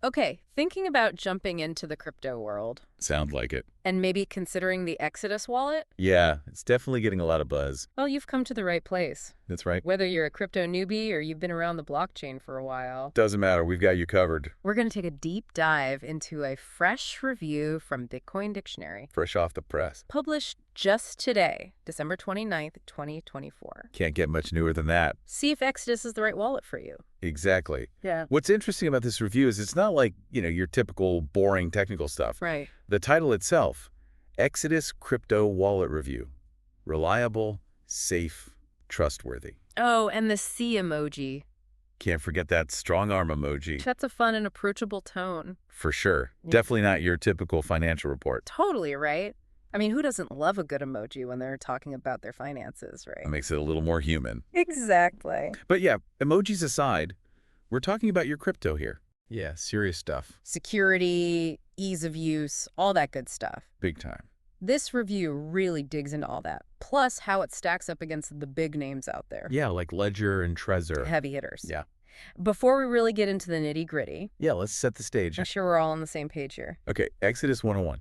Okay, thinking about jumping into the crypto world Sound like it. and maybe considering the Exodus wallet? Yeah, it's definitely getting a lot of buzz. Well, you've come to the right place. That's right. Whether you're a crypto newbie or you've been around the blockchain for a while, Doesn't matter. We've got you covered. we're going to take a deep dive into a fresh review from Bitcoin Dictionary, Fresh off the press. published just today, December 29th, 2024. Can't get much newer than that. See if Exodus is the right wallet for you. Exactly. Yeah. What's interesting about this review is it's not like, your typical boring technical stuff. Right. The title itself, Exodus Crypto Wallet Review. Reliable, safe, trustworthy. Oh, and the C emoji. Can't forget that strong arm emoji. That's a fun and approachable tone. For sure. Yeah. Definitely not your typical financial report. Totally, right? I mean, who doesn't love a good emoji when they're talking about their finances, right? It makes it a little more human. Exactly. But yeah, emojis aside, we're talking about your crypto here. Yeah, serious stuff. Security, ease of use, all that good stuff. Big time. This review really digs into all that, plus how it stacks up against the big names out there. Yeah, like Ledger and Trezor. Heavy hitters. Yeah. Before we really get into the nitty-gritty, Yeah, let's set the stage. I'm sure we're all on the same page here. Okay, Exodus 101.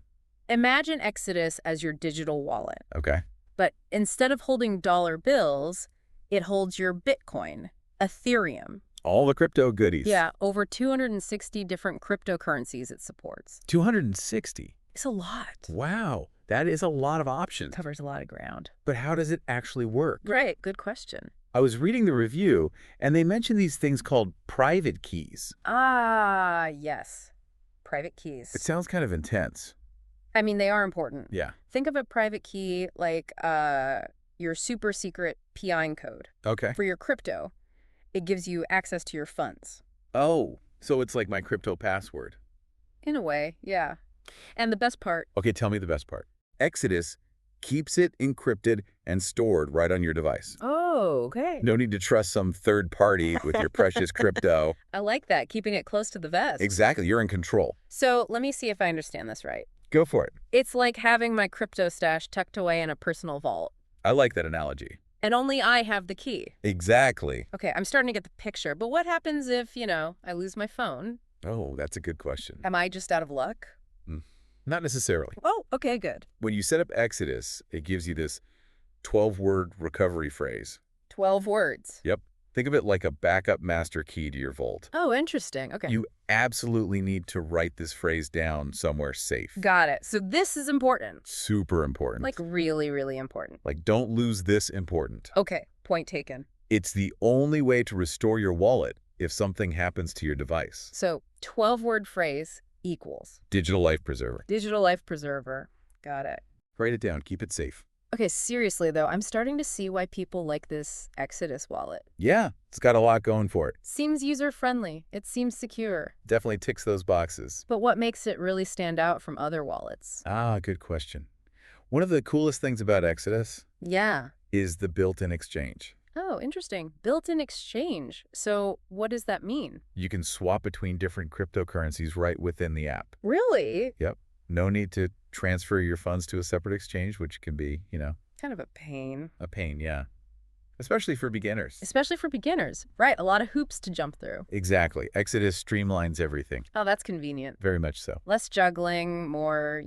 Imagine Exodus as your digital wallet, Okay. but instead of holding dollar bills, it holds your Bitcoin, Ethereum. All the crypto goodies. Yeah, over 260 different cryptocurrencies it supports. 260. It's a lot. Wow, that is a lot of options. Covers a lot of ground. But how does it actually work? Right, good question. I was reading the review, and they mentioned these things called private keys. Ah, yes. Private keys. It sounds kind of intense. I mean, they are important. Yeah. Think of a private key like your super secret PIN code. Okay. For your crypto, it gives you access to your funds. Oh, so it's like my crypto password. In a way, yeah. And the best part, Okay, tell me the best part. Exodus keeps it encrypted and stored right on your device. oh, okay. No need to trust some third party with your precious crypto. I like that, keeping it close to the vest. Exactly, you're in control. So let me see if I understand this right. Go for it. It's like having my crypto stash tucked away in a personal vault, I like that analogy. and only I have the key. Exactly. Okay, I'm starting to get the picture, but what happens if, I lose my phone? Oh, that's a good question. Am I just out of luck? Not necessarily. Oh, okay, good. When you set up Exodus, it gives you this 12-word recovery phrase. 12 words. Yep. Think of it like a backup master key to your vault. Oh, interesting. Okay. You absolutely need to write this phrase down somewhere safe. Got it. So this is important. Super important. Like really, really important. Like, don't lose this important. Okay, point taken. It's the only way to restore your wallet if something happens to your device. So 12-word phrase equals Digital life preserver. digital life preserver. Got it. Write it down. Keep it safe. Okay, seriously though, I'm starting to see why people like this Exodus wallet. Yeah, it's got a lot going for it. Seems user-friendly. It seems secure. Definitely ticks those boxes. But what makes it really stand out from other wallets? Ah, good question. One of the coolest things about Exodus Yeah. is the built-in exchange. Oh, interesting. Built-in exchange. So what does that mean? You can swap between different cryptocurrencies right within the app. Really? Yep. No need to transfer your funds to a separate exchange, which can be, Kind of a pain. a pain, yeah. Especially for beginners. Especially for beginners. Right, a lot of hoops to jump through. Exactly. Exodus streamlines everything. Oh, that's convenient. Very much so. Less juggling, more,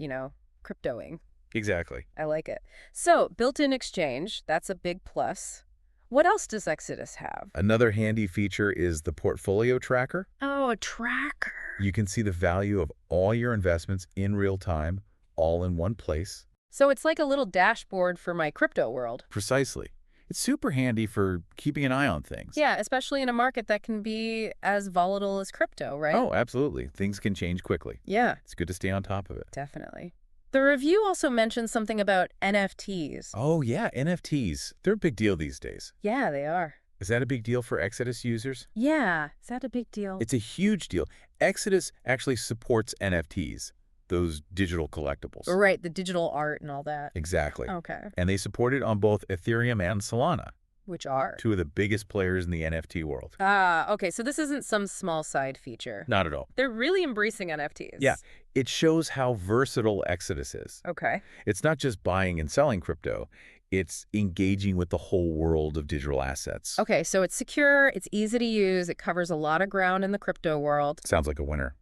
cryptoing. Exactly. I like it. So, built-in exchange, that's a big plus. What else does Exodus have? Another handy feature is the portfolio tracker. Oh, a tracker. You can see the value of all your investments in real time, all in one place. So it's like a little dashboard for my crypto world. Precisely. It's super handy for keeping an eye on things. Yeah, especially in a market that can be as volatile as crypto, right? Oh, absolutely. Things can change quickly. Yeah, It's good to stay on top of it. definitely. The review also mentions something about NFTs. Oh, yeah, NFTs. They're a big deal these days. Yeah, they are. Is that a big deal for Exodus users? Yeah, is that a big deal? It's a huge deal. Exodus actually supports NFTs, those digital collectibles. Right, the digital art and all that. Exactly. Okay. And they support it on both Ethereum and Solana, Which are? two of the biggest players in the NFT world. Ah, okay, so this isn't some small side feature. Not at all. They're really embracing NFTs. Yeah, it shows how versatile Exodus is. Okay. It's not just buying and selling crypto. It's engaging with the whole world of digital assets. Okay, so it's secure, it's easy to use, it covers a lot of ground in the crypto world. Sounds like a winner.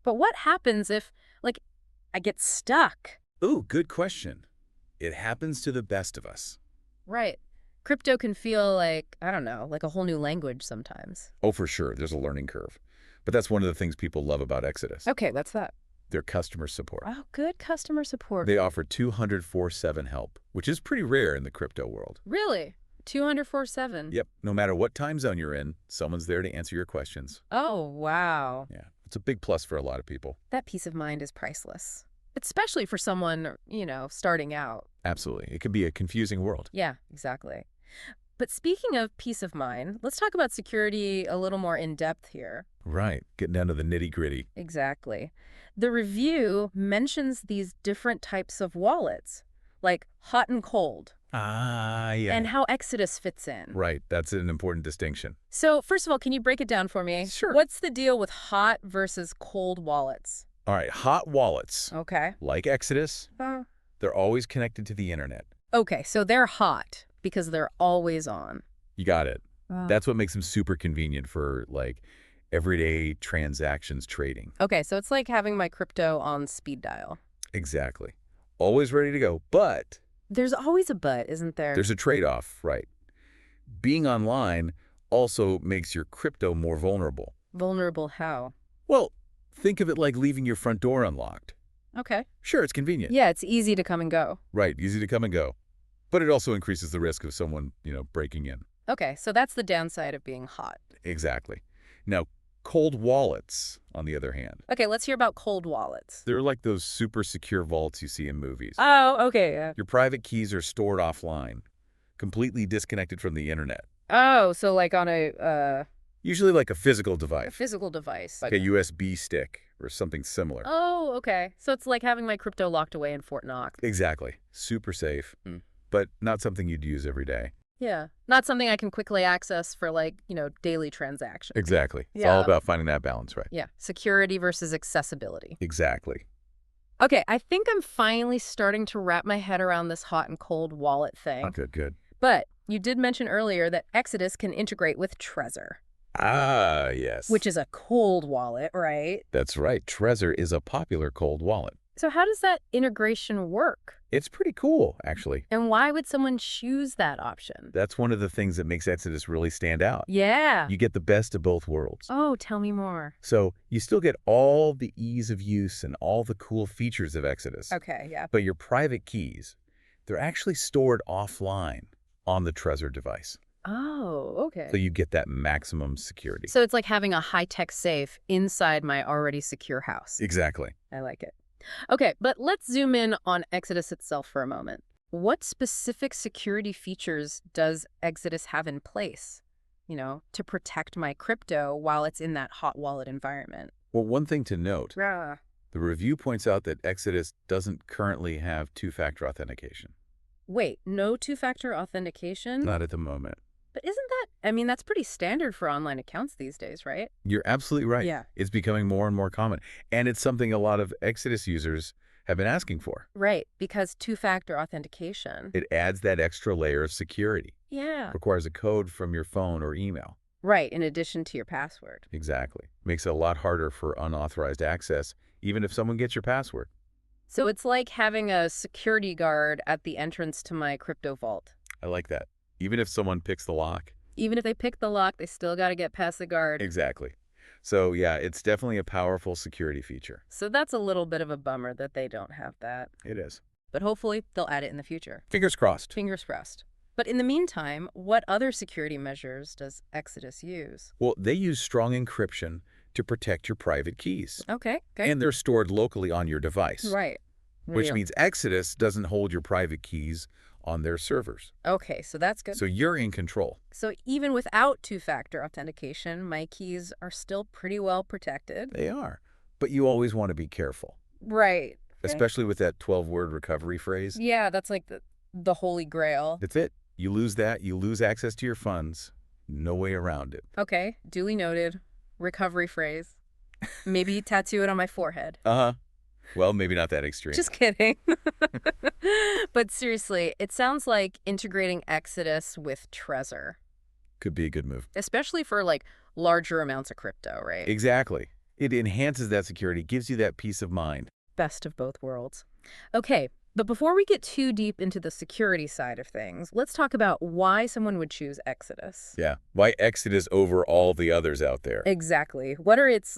But what happens if, like, I get stuck? Ooh, good question. It happens to the best of us. Right. Crypto can feel like, I don't know, like a whole new language sometimes. Oh, for sure, there's a learning curve. But that's one of the things people love about Exodus. Okay, what's that? Their customer support. Oh, good customer support. They offer 204/7 help, which is pretty rare in the crypto world. Really? 204/7? Yep, no matter what time zone you're in, someone's there to answer your questions. Oh, wow. Yeah, it's a big plus for a lot of people. That peace of mind is priceless. Especially for someone, starting out. Absolutely. It can be a confusing world. Yeah, exactly. But speaking of peace of mind, let's talk about security a little more in depth here. Right, getting down to the nitty-gritty. Exactly. The review mentions these different types of wallets, like hot and cold, Ah, yeah. and how Exodus fits in. Right, that's an important distinction. So, first of all, can you break it down for me? Sure. What's the deal with hot versus cold wallets? All right, hot wallets, Okay. like Exodus, they're always connected to the internet. Okay, so they're hot because they're always on. You got it. Oh. That's what makes them super convenient for, like, everyday transactions trading. Okay, so it's like having my crypto on speed dial. Exactly. Always ready to go, but There's always a but, isn't there? there's a trade-off, right? Being online also makes your crypto more vulnerable. Vulnerable how? Well, think of it like leaving your front door unlocked. Okay. Sure, it's convenient. Yeah, it's easy to come and go. Right, easy to come and go. But it also increases the risk of someone, breaking in. Okay, so that's the downside of being hot. Exactly. Now, cold wallets, on the other hand, Okay, let's hear about cold wallets. they're like those super secure vaults you see in movies. Oh, okay. Yeah. Your private keys are stored offline, completely disconnected from the internet. Oh, so like on a Usually like a physical device, physical device. like a USB stick or something similar. Oh, okay. So it's like having my crypto locked away in Fort Knox. Exactly. Super safe, but not something you'd use every day. Yeah. Not something I can quickly access for daily transactions. Exactly. It's Yeah. all about finding that balance, right? Yeah. Security versus accessibility. Exactly. Okay, I think I'm finally starting to wrap my head around this hot and cold wallet thing. Oh, good. But you did mention earlier that Exodus can integrate with Trezor, Ah, yes. which is a cold wallet, right? That's right. Trezor is a popular cold wallet. So how does that integration work? It's pretty cool, actually. And why would someone choose that option? That's one of the things that makes Exodus really stand out. Yeah. You get the best of both worlds. Oh, tell me more. So you still get all the ease of use and all the cool features of Exodus. Okay, yeah. But your private keys, they're actually stored offline on the Trezor device. Oh, okay. So you get that maximum security. So it's like having a high-tech safe inside my already secure house. Exactly. I like it. Okay, but let's zoom in on Exodus itself for a moment. What specific security features does Exodus have in place, to protect my crypto while it's in that hot wallet environment? Well, one thing to note, Yeah. the review points out that Exodus doesn't currently have two-factor authentication. Wait, no two-factor authentication? Not at the moment. But that's pretty standard for online accounts these days, right? You're absolutely right. Yeah. It's becoming more and more common. And it's something a lot of Exodus users have been asking for. Right, because two-factor authentication. It adds that extra layer of security. Yeah. Requires a code from your phone or email. Right, in addition to your password. Exactly. Makes it a lot harder for unauthorized access, even if someone gets your password. So it's like having a security guard at the entrance to my crypto vault. I like that. Even if someone picks the lock. Even if they pick the lock, they still got to get past the guard. Exactly. So yeah, it's definitely a powerful security feature. So that's a little bit of a bummer that they don't have that. It is. But hopefully they'll add it in the future. Fingers crossed. Fingers crossed. But in the meantime, what other security measures does Exodus use? Well, they use strong encryption to protect your private keys. Okay. And they're stored locally on your device. Right. Which Real. means Exodus doesn't hold your private keys on their servers. Okay, so that's good. So you're in control. So even without two-factor authentication, my keys are still pretty well protected. They are. But you always want to be careful, Right. especially with that 12-word recovery phrase. Yeah, that's like the holy grail. That's it. You lose that, you lose access to your funds. No way around it. Okay, duly noted. Recovery phrase. Maybe tattoo it on my forehead. Uh-huh. Well, maybe not that extreme. Just kidding. But seriously, it sounds like integrating Exodus with Trezor, Could be a good move. especially for larger amounts of crypto, right? Exactly. It enhances that security, gives you that peace of mind. Best of both worlds. Okay, but before we get too deep into the security side of things, let's talk about why someone would choose Exodus. Yeah. Why Exodus over all the others out there? Exactly. What are its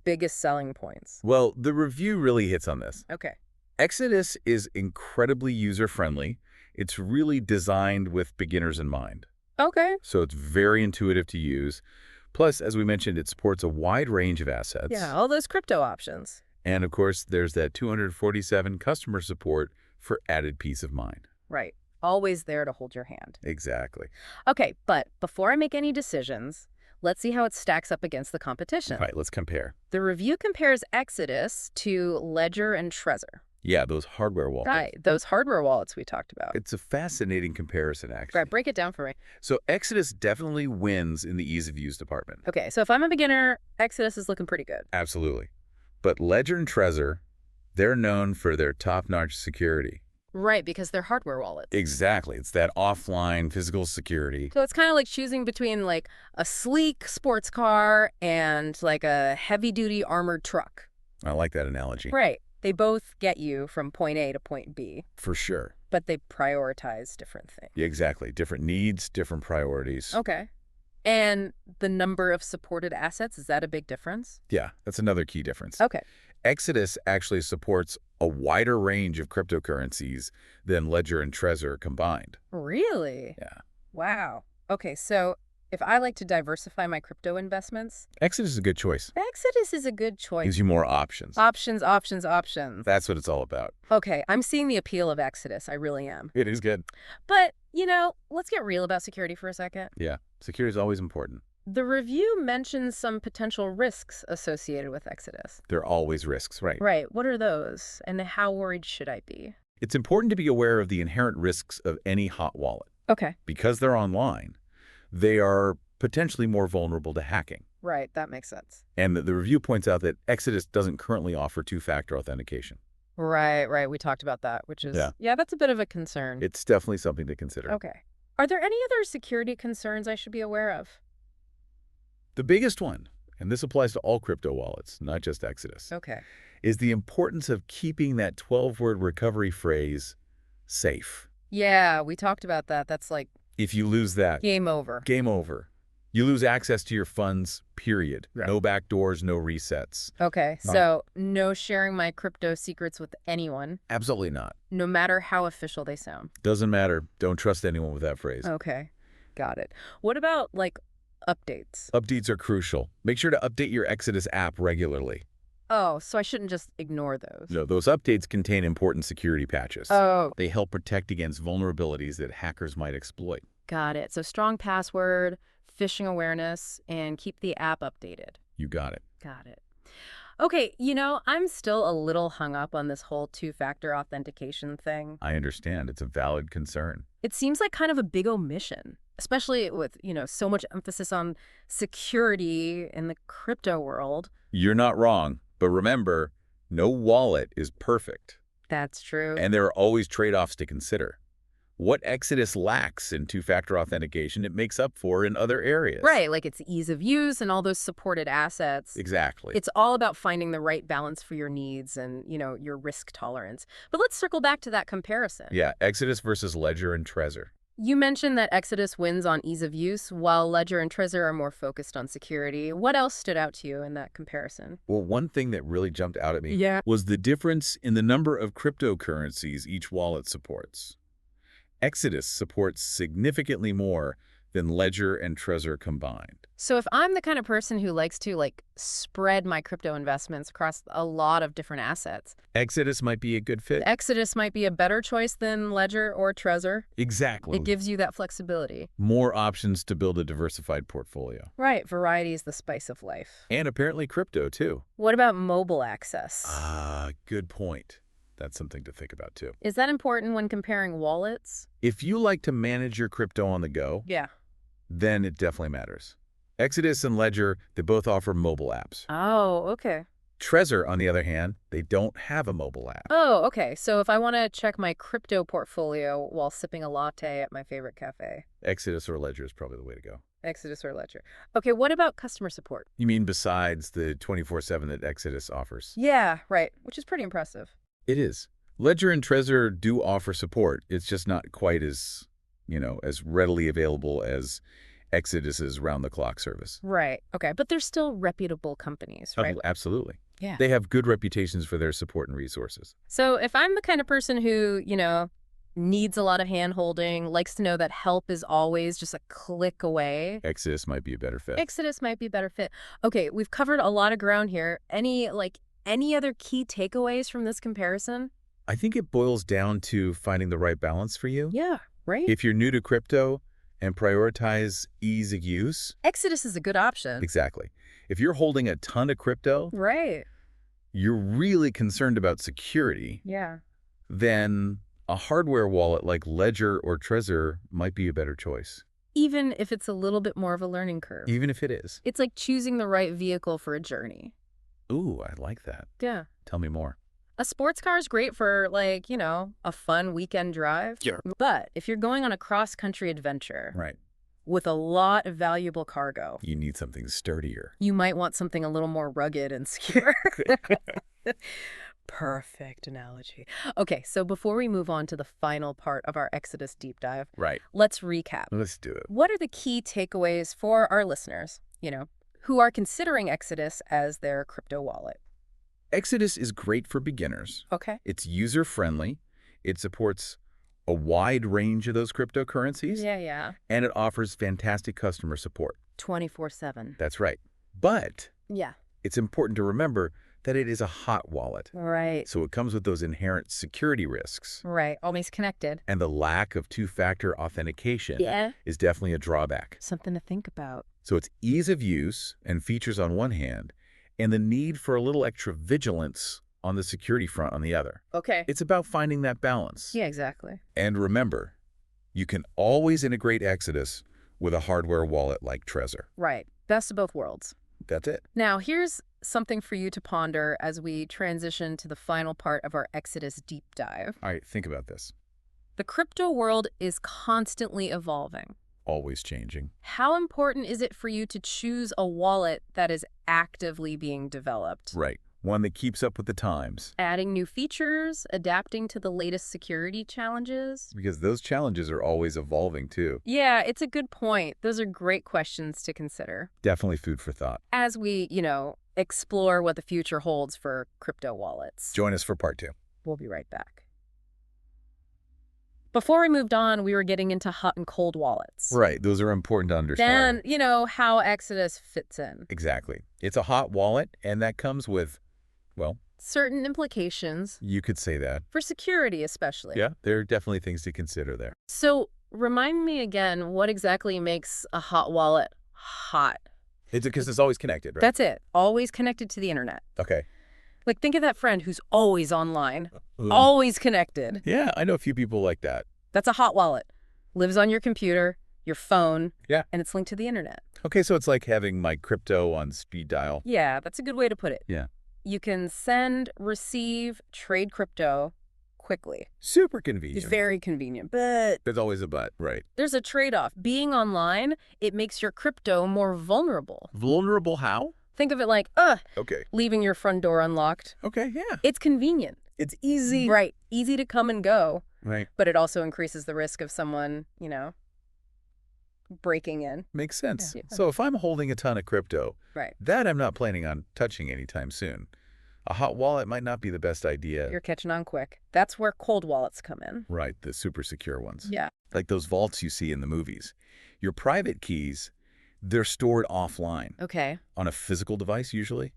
biggest selling points? Well, the review really hits on this. Okay. Exodus is incredibly user-friendly. It's really designed with beginners in mind. Okay. So it's very intuitive to use. Plus, as we mentioned, it supports a wide range of assets. Yeah, all those crypto options. And of course, there's that 247 customer support for added peace of mind. Right. Always there to hold your hand. Exactly. Okay, but before I make any decisions, let's see how it stacks up against the competition. All right, let's compare. The review compares Exodus to Ledger and Trezor. Yeah, those hardware wallets. Right, those hardware wallets we talked about. It's a fascinating comparison, actually. Right, break it down for me. So Exodus definitely wins in the ease of use department. Okay, so if I'm a beginner, Exodus is looking pretty good. Absolutely. But Ledger and Trezor, they're known for their top-notch security. Right, because they're hardware wallets. Exactly. It's that offline physical security. So it's kind of like choosing between like a sleek sports car and like a heavy-duty armored truck. I like that analogy. Right. They both get you from point A to point B, For sure. but they prioritize different things. Yeah, exactly. Different needs, different priorities. Okay. And the number of supported assets, is that a big difference? Yeah, that's another key difference. Okay. Exodus actually supports a wider range of cryptocurrencies than Ledger and Trezor combined. Really? Yeah. Wow. Okay, so if I like to diversify my crypto investments, Exodus is a good choice. Exodus is a good choice. Gives you more options. Options, options, options. That's what it's all about. Okay, I'm seeing the appeal of Exodus. I really am. It is good. But, let's get real about security for a second. Yeah, security is always important. The review mentions some potential risks associated with Exodus. There are always risks, right? Right. What are those? And how worried should I be? It's important to be aware of the inherent risks of any hot wallet. Okay. Because they're online, they are potentially more vulnerable to hacking. Right. That makes sense. And the review points out that Exodus doesn't currently offer two-factor authentication. Right, right. We talked about that, which is, Yeah. that's a bit of a concern. It's definitely something to consider. Okay. Are there any other security concerns I should be aware of? The biggest one, and this applies to all crypto wallets, not just Exodus, Okay. is the importance of keeping that 12-word recovery phrase safe. Yeah, we talked about that. That's like If you lose that, game over. game over. You lose access to your funds, period. Yeah. No backdoors, no resets. Okay, No. so no sharing my crypto secrets with anyone, Absolutely not. no matter how official they sound. Doesn't matter. Don't trust anyone with that phrase. Okay, got it. What about, updates? Updates are crucial. Make sure to update your Exodus app regularly. Oh, so I shouldn't just ignore those. No, those updates contain important security patches. Oh, They help protect against vulnerabilities that hackers might exploit. got it. So strong password, phishing awareness, and keep the app updated. You got it. Got it. Okay, I'm still a little hung up on this whole two-factor authentication thing. I understand. It's a valid concern. It seems like kind of a big omission, especially with, so much emphasis on security in the crypto world. You're not wrong, but remember, no wallet is perfect, That's true. and there are always trade-offs to consider. What Exodus lacks in two-factor authentication, it makes up for in other areas. Right, like its ease of use and all those supported assets. Exactly. It's all about finding the right balance for your needs and, your risk tolerance. But let's circle back to that comparison. Yeah, Exodus versus Ledger and Trezor. You mentioned that Exodus wins on ease of use, while Ledger and Trezor are more focused on security. What else stood out to you in that comparison? Well, one thing that really jumped out at me Yeah. was the difference in the number of cryptocurrencies each wallet supports. Exodus supports significantly more than Ledger and Trezor combined. So if I'm the kind of person who likes to, spread my crypto investments across a lot of different assets, Exodus might be a good fit. Exodus might be a better choice than Ledger or Trezor. Exactly. It gives you that flexibility. More options to build a diversified portfolio. Right, variety is the spice of life. And apparently crypto, too. What about mobile access? Good point. That's something to think about, too. Is that important when comparing wallets? If you like to manage your crypto on the go, Yeah. then it definitely matters. Exodus and Ledger, they both offer mobile apps. Oh, okay. Trezor, on the other hand, they don't have a mobile app. Oh, okay. So if I want to check my crypto portfolio while sipping a latte at my favorite cafe. Exodus or Ledger is probably the way to go. Exodus or Ledger. Okay, what about customer support? You mean besides the 24/7 that Exodus offers? Yeah, right, which is pretty impressive. It is. Ledger and Trezor do offer support. It's just not quite as, as readily available as Exodus's round-the-clock service. Right, okay, but they're still reputable companies, right? Oh, absolutely. Yeah. They have good reputations for their support and resources. So if I'm the kind of person who, needs a lot of hand-holding, likes to know that help is always just a click away, Exodus might be a better fit. Exodus might be a better fit. Okay, we've covered a lot of ground here. Any other key takeaways from this comparison? I think it boils down to finding the right balance for you. Yeah, right? If you're new to crypto and prioritize ease of use, Exodus is a good option. exactly. If you're holding a ton of crypto, Right. you're really concerned about security, Yeah. then a hardware wallet like Ledger or Trezor might be a better choice, Even if it's a little bit more of a learning curve. even if it is. It's like choosing the right vehicle for a journey. Ooh, I like that. Yeah. Tell me more. A sports car is great for, a fun weekend drive. Sure. But if you're going on a cross-country adventure Right. with a lot of valuable cargo, You need something sturdier. you might want something a little more rugged and secure. Perfect analogy. Okay, so before we move on to the final part of our Exodus deep dive, Right. let's recap. Let's do it. What are the key takeaways for our listeners, who are considering Exodus as their crypto wallet? Exodus is great for beginners. Okay. It's user-friendly. It supports a wide range of those cryptocurrencies. Yeah. And it offers fantastic customer support. 24/7. That's right. But Yeah. it's important to remember that it is a hot wallet. Right. So it comes with those inherent security risks. Right. Always connected. And the lack of two-factor authentication Yeah. is definitely a drawback. Something to think about. So it's ease of use and features on one hand, and the need for a little extra vigilance on the security front on the other. Okay. It's about finding that balance. Yeah, exactly. And remember, you can always integrate Exodus with a hardware wallet like Trezor. Right. Best of both worlds. That's it. Now, here's something for you to ponder as we transition to the final part of our Exodus deep dive. All right, think about this. The crypto world is constantly evolving. Always changing. How important is it for you to choose a wallet that is actively being developed? Right. One that keeps up with the times. Adding new features, adapting to the latest security challenges? Because those challenges are always evolving, too. Yeah, it's a good point. Those are great questions to consider Definitely food for thought. as we, explore what the future holds for crypto wallets. Join us for part 2. We'll be right back. Before we moved on, we were getting into hot and cold wallets. Right. Those are important to understand. Then, how Exodus fits in. Exactly. It's a hot wallet, and that comes with, well, Certain implications you could say that. for security, especially. Yeah, there are definitely things to consider there. So remind me again, what exactly makes a hot wallet hot? It's because it's always connected, right? That's it. Always connected to the internet. Okay. Like, think of that friend who's always online, Um, always connected. Yeah, I know a few people like that. That's a hot wallet. Lives on your computer, your phone, Yeah. and it's linked to the internet. Okay, so it's like having my crypto on speed dial. Yeah, that's a good way to put it. Yeah. You can send, receive, trade crypto quickly. Super It's convenient. very convenient, but There's always a but, right? there's a trade-off. Being online, it makes your crypto more vulnerable. Vulnerable how? Think of it like, Okay. leaving your front door unlocked. Okay, yeah. It's convenient. It's easy. Right. Easy to come and go, Right. but it also increases the risk of someone, breaking in. Makes sense. Yeah. So if I'm holding a ton of crypto, Right. that I'm not planning on touching anytime soon, a hot wallet might not be the best idea. You're catching on quick. That's where cold wallets come in. Right, the super secure ones. Yeah. Like those vaults you see in the movies. Your private keys, they're stored offline Okay. on a physical device usually,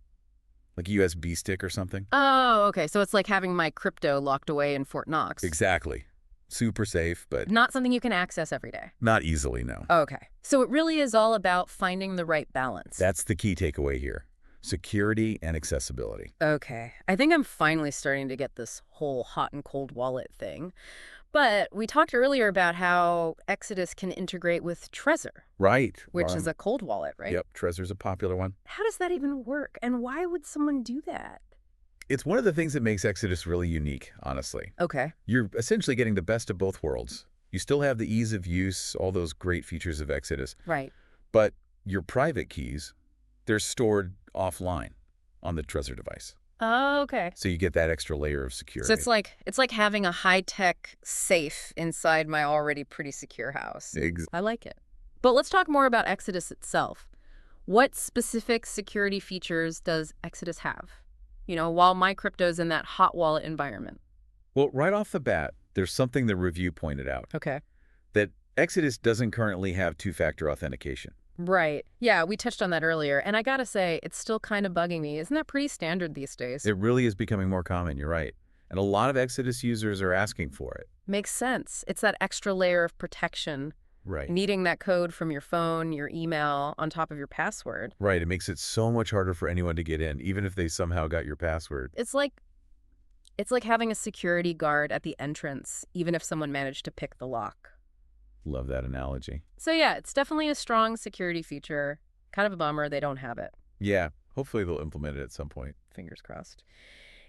like a USB stick or something. Oh, okay. So it's like having my crypto locked away in Fort Knox. Exactly. Super safe, but Not something you can access every day. not easily, no. Okay. So it really is all about finding the right balance. That's the key takeaway here. Security and accessibility. Okay. I think I'm finally starting to get this whole hot and cold wallet thing. But we talked earlier about how Exodus can integrate with Trezor, Right. which is a cold wallet, right? Yep, Trezor's a popular one. How does that even work? And why would someone do that? It's one of the things that makes Exodus really unique, honestly. Okay. You're essentially getting the best of both worlds. You still have the ease of use, all those great features of Exodus, Right. But your private keys, they're stored offline on the Trezor device. Oh, okay. So you get that extra layer of So security. it's like having a high-tech safe inside my already pretty secure house. Ex I like it. But let's talk more about Exodus itself. What specific security features does Exodus have? While my crypto's in that hot wallet environment. Well, right off the bat, there's something the review pointed out, Okay. that Exodus doesn't currently have two-factor authentication. Right. Yeah, we touched on that earlier. And I gotta say, it's still kind of bugging me. Isn't that pretty standard these days? It really is becoming more common, you're right. And a lot of Exodus users are asking for it. Makes sense. It's that extra layer of protection, Right. needing that code from your phone, your email, on top of your password. Right, it makes it so much harder for anyone to get in, even if they somehow got your password. It's like having a security guard at the entrance, even if someone managed to pick the lock. Love that analogy. So yeah, it's definitely a strong security feature. Kind of a bummer they don't have it. Yeah, hopefully they'll implement it at some point. Fingers crossed.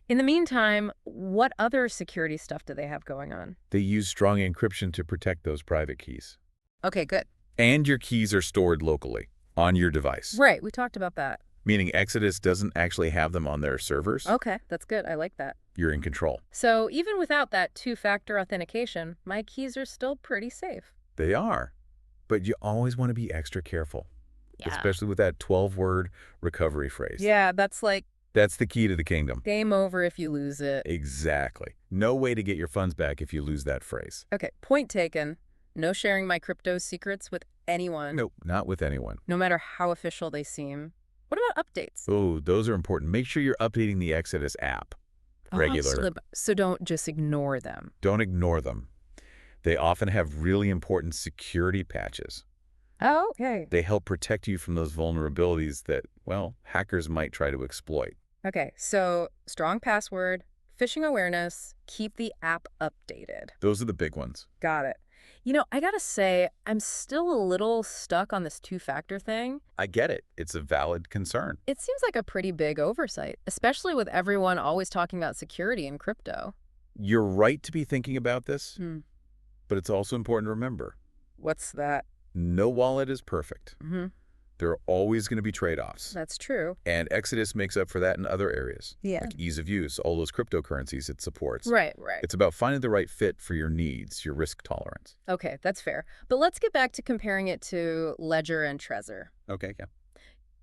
In the meantime, what other security stuff do they have going on? They use strong encryption to protect those private keys. Okay, good. And your keys are stored locally, on your device. Right, we talked about that. Meaning Exodus doesn't actually have them on their servers. Okay, that's good. I like that. You're in control. So even without that two-factor authentication, my keys are still pretty safe. They are. But you always want to be extra careful. Yeah. Especially with that 12-word recovery phrase. Yeah, that's like That's the key to the kingdom. game over if you lose it. Exactly. No way to get your funds back if you lose that phrase. Okay, point taken. No sharing my crypto secrets with anyone. Nope, not with anyone. No matter how official they seem. What about updates? Oh, those are important. Make sure you're updating the Exodus app regularly. So don't just ignore them. Don't ignore them. They often have really important security patches. Oh, okay. They help protect you from those vulnerabilities that, well, hackers might try to exploit. Okay, so strong password, phishing awareness, keep the app updated. Those are the big ones. Got it. I gotta say, I'm still a little stuck on this two-factor thing. I get it. It's a valid concern. It seems like a pretty big oversight, especially with everyone always talking about security in crypto. You're right to be thinking about this, Hmm. but it's also important to remember, What's that? no wallet is perfect. Mm-hmm. There are always going to be trade-offs. That's true. And Exodus makes up for that in other areas, Yeah. like ease of use, all those cryptocurrencies it supports. Right. It's about finding the right fit for your needs, your risk tolerance. Okay, that's fair. But let's get back to comparing it to Ledger and Trezor. Okay, yeah.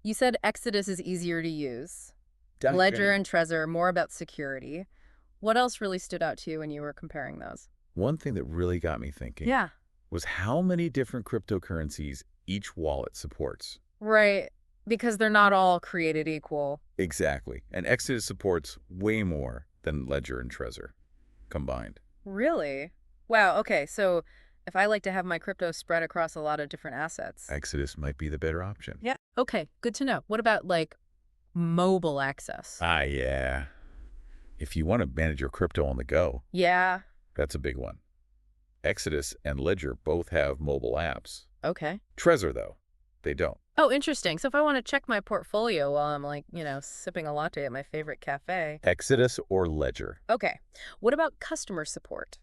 You said Exodus is easier to use. Definitely. Ledger and Trezor, more about security. What else really stood out to you when you were comparing those? One thing that really got me thinking Yeah. was how many different cryptocurrencies each wallet supports. Right. Because they're not all created equal. Exactly. And Exodus supports way more than Ledger and Trezor combined. Really? Wow, okay. So if I like to have my crypto spread across a lot of different assets. Exodus might be the better option. Yeah. Okay, good to know. What about mobile access? Yeah. If you want to manage your crypto on the go, Yeah. that's a big one. Exodus and Ledger both have mobile apps. Okay. Trezor, though, they don't. Oh, interesting. So if I want to check my portfolio while I'm sipping a latte at my favorite cafe. Exodus or Ledger? Okay. What about customer support?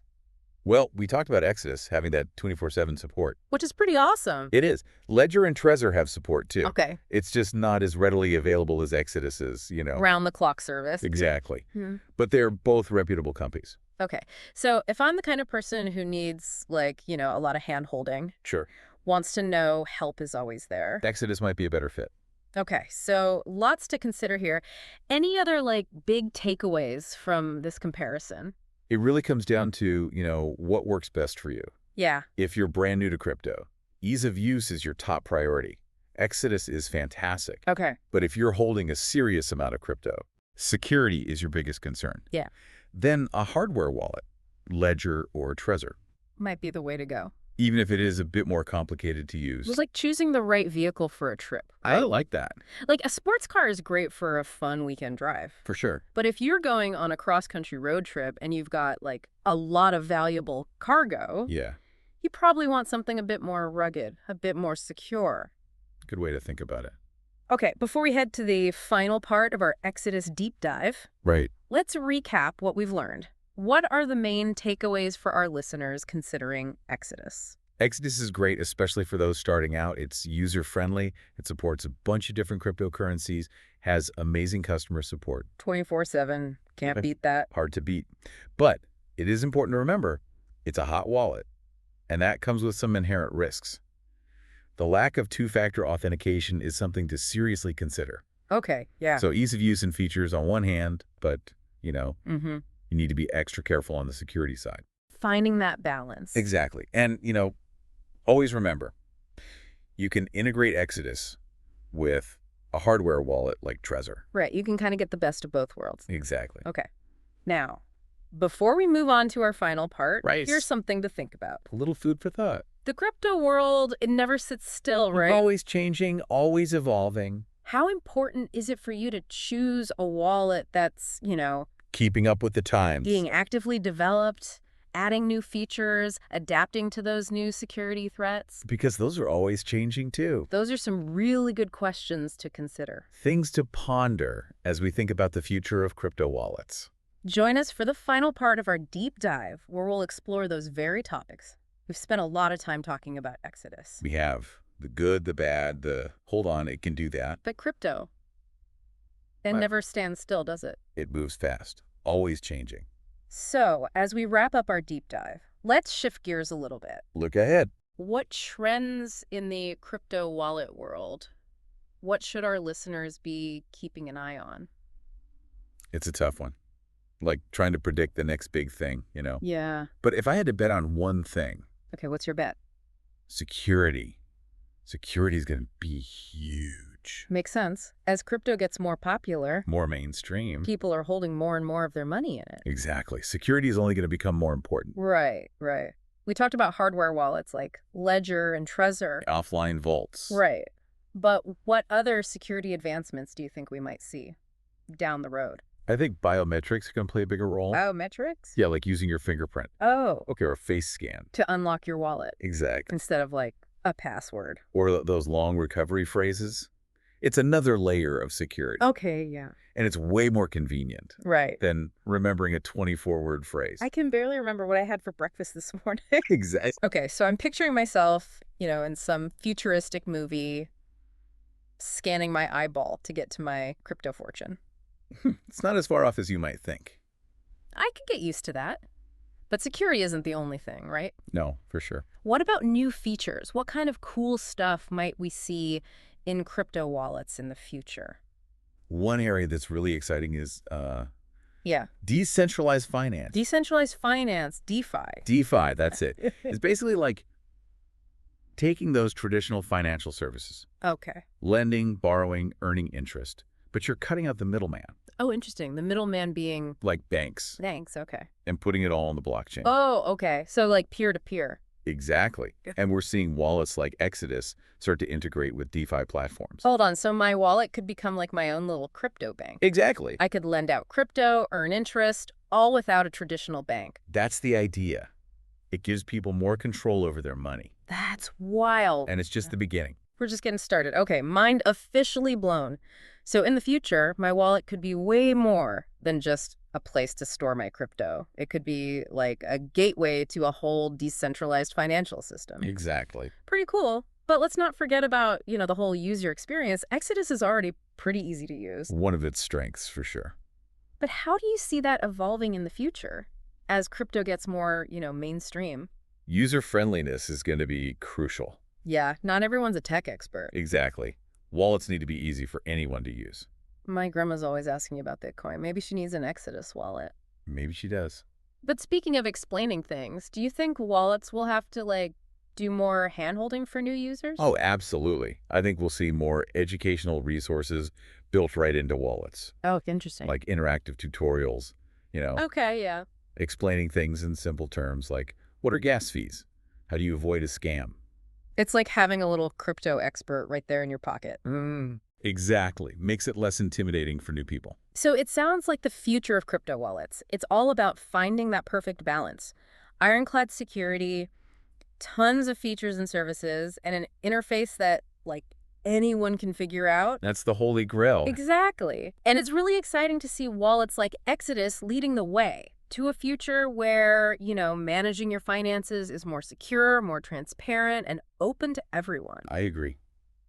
Well, we talked about Exodus having that 24/7 support. Which is pretty awesome. It is. Ledger and Trezor have support, too. Okay. It's just not as readily available as Exodus's, Round the clock service. Exactly. Hmm. But they're both reputable companies. Okay. So if I'm the kind of person who needs a lot of hand holding, Sure. wants to know help is always there. Exodus might be a better fit. Okay, so lots to consider here. Any other big takeaways from this comparison? It really comes down to, what works best for you. Yeah. If you're brand new to crypto, ease of use is your top priority. Exodus is fantastic. Okay. But if you're holding a serious amount of crypto, security is your biggest concern. Yeah. Then a hardware wallet, Ledger or Trezor, Might be the way to go. even if it is a bit more complicated to use. It was like choosing the right vehicle for a trip. I like that. A sports car is great for a fun weekend drive. For sure. But if you're going on a cross-country road trip and you've got a lot of valuable cargo, Yeah. you probably want something a bit more rugged, a bit more secure. Good way to think about it. Okay, before we head to the final part of our Exodus deep dive, Right. let's recap what we've learned. What are the main takeaways for our listeners considering Exodus? Exodus is great, especially for those starting out. It's user-friendly. It supports a bunch of different cryptocurrencies, has amazing customer support. 24/7. Can't Okay. beat that. Hard to beat. But it is important to remember it's a hot wallet, and that comes with some inherent risks. The lack of two-factor authentication is something to seriously consider. Okay, yeah. So ease of use and features on one hand, but, Mm-hmm. you need to be extra careful on the security side. Finding that balance. Exactly. And, always remember, you can integrate Exodus with a hardware wallet like Trezor. Right, you can kind of get the best of both worlds. Exactly. Okay. Now, before we move on to our final part, Right. here's something to think about. A little food for thought. The crypto world, it never sits still, right? Always changing, always evolving. How important is it for you to choose a wallet that's, Keeping up with the times. being actively developed, adding new features, adapting to those new security threats? Because those are always changing too. Those are some really good questions to consider. Things to ponder as we think about the future of crypto wallets. Join us for the final part of our deep dive, where we'll explore those very topics. We've spent a lot of time talking about Exodus. We have the good, the bad, hold on, it can do that. But crypto, it But- never stands still, does it? It moves fast, always changing. So, as we wrap up our deep dive, let's shift gears a little bit. Look ahead. What trends in the crypto wallet world, what should our listeners be keeping an eye on? It's a tough one. Like trying to predict the next big thing, Yeah. But if I had to bet on one thing, Okay, what's your bet? security. Security is going to be huge. Makes sense. As crypto gets more popular, More mainstream. people are holding more and more of their money in it. Exactly. Security is only going to become more important. Right, right. We talked about hardware wallets like Ledger and Trezor. Offline vaults. Right. But what other security advancements do you think we might see down the road? I think biometrics are going to play a bigger role. Biometrics? Yeah, like using your fingerprint. Oh, Okay, or a face scan. to unlock your wallet Exactly. instead of like a password. Or those long recovery phrases. It's another layer of security. Okay, yeah. And it's way more convenient Right. than remembering a 24-word phrase. I can barely remember what I had for breakfast this morning. Exactly. Okay, so I'm picturing myself, in some futuristic movie, scanning my eyeball to get to my crypto fortune. It's not as far off as you might think. I could get used to that. But security isn't the only thing, right? No, for sure. What about new features? What kind of cool stuff might we see in crypto wallets in the future? One area that's really exciting is Yeah. decentralized finance. Decentralized finance, DeFi. DeFi, that's it. It's basically like taking those traditional financial services, Okay. lending, borrowing, earning interest, but you're cutting out the middleman, Oh, interesting. The middleman being like banks, thanks. Okay. and putting it all on the blockchain. Oh, okay. So like peer-to-peer. Exactly. Yeah. And we're seeing wallets like Exodus start to integrate with DeFi platforms. Hold on. So my wallet could become like my own little crypto bank. Exactly. I could lend out crypto, earn interest, all without a traditional bank. That's the idea. It gives people more control over their money. That's wild. And it's just the beginning. We're just getting started. Okay, mind officially blown. So in the future, my wallet could be way more than just a place to store my crypto. It could be like a gateway to a whole decentralized financial system. Exactly. Pretty cool. But let's not forget about, the whole user experience. Exodus is already pretty easy to use. One of its strengths, for sure. But how do you see that evolving in the future as crypto gets more, mainstream? User-friendliness is going to be crucial. Yeah, not everyone's a tech expert. Exactly. Wallets need to be easy for anyone to use. My grandma's always asking about Bitcoin. Maybe she needs an Exodus wallet. Maybe she does. But speaking of explaining things, do you think wallets will have to, do more hand-holding for new users? Oh, absolutely. I think we'll see more educational resources built right into wallets, Oh, interesting. like interactive tutorials, Okay, yeah. explaining things in simple terms like, what are gas fees? How do you avoid a scam? It's like having a little crypto expert right there in your pocket. Exactly. Makes it less intimidating for new people. So it sounds like the future of crypto wallets. It's all about finding that perfect balance. Ironclad security, tons of features and services, and an interface that, anyone can figure out. That's the holy grail. Exactly. And it's really exciting to see wallets like Exodus leading the way, to a future where, managing your finances is more secure, more transparent, and open to everyone. I agree.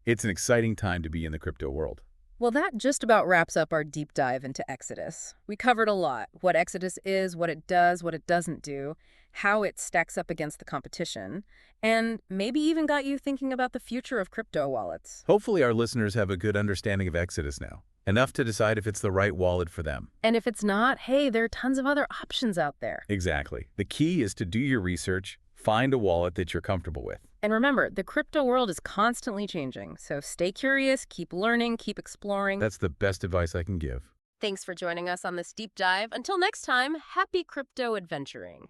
It's an exciting time to be in the crypto world. Well, that just about wraps up our deep dive into Exodus. We covered a lot: what Exodus is, what it does, what it doesn't do, how it stacks up against the competition, and maybe even got you thinking about the future of crypto wallets. Hopefully our listeners have a good understanding of Exodus now, enough to decide if it's the right wallet for them. And if it's not, hey, there are tons of other options out there. Exactly. The key is to do your research, find a wallet that you're comfortable with. And remember, the crypto world is constantly changing, so stay curious, keep learning, keep exploring. That's the best advice I can give. Thanks for joining us on this deep dive. Until next time, happy crypto adventuring.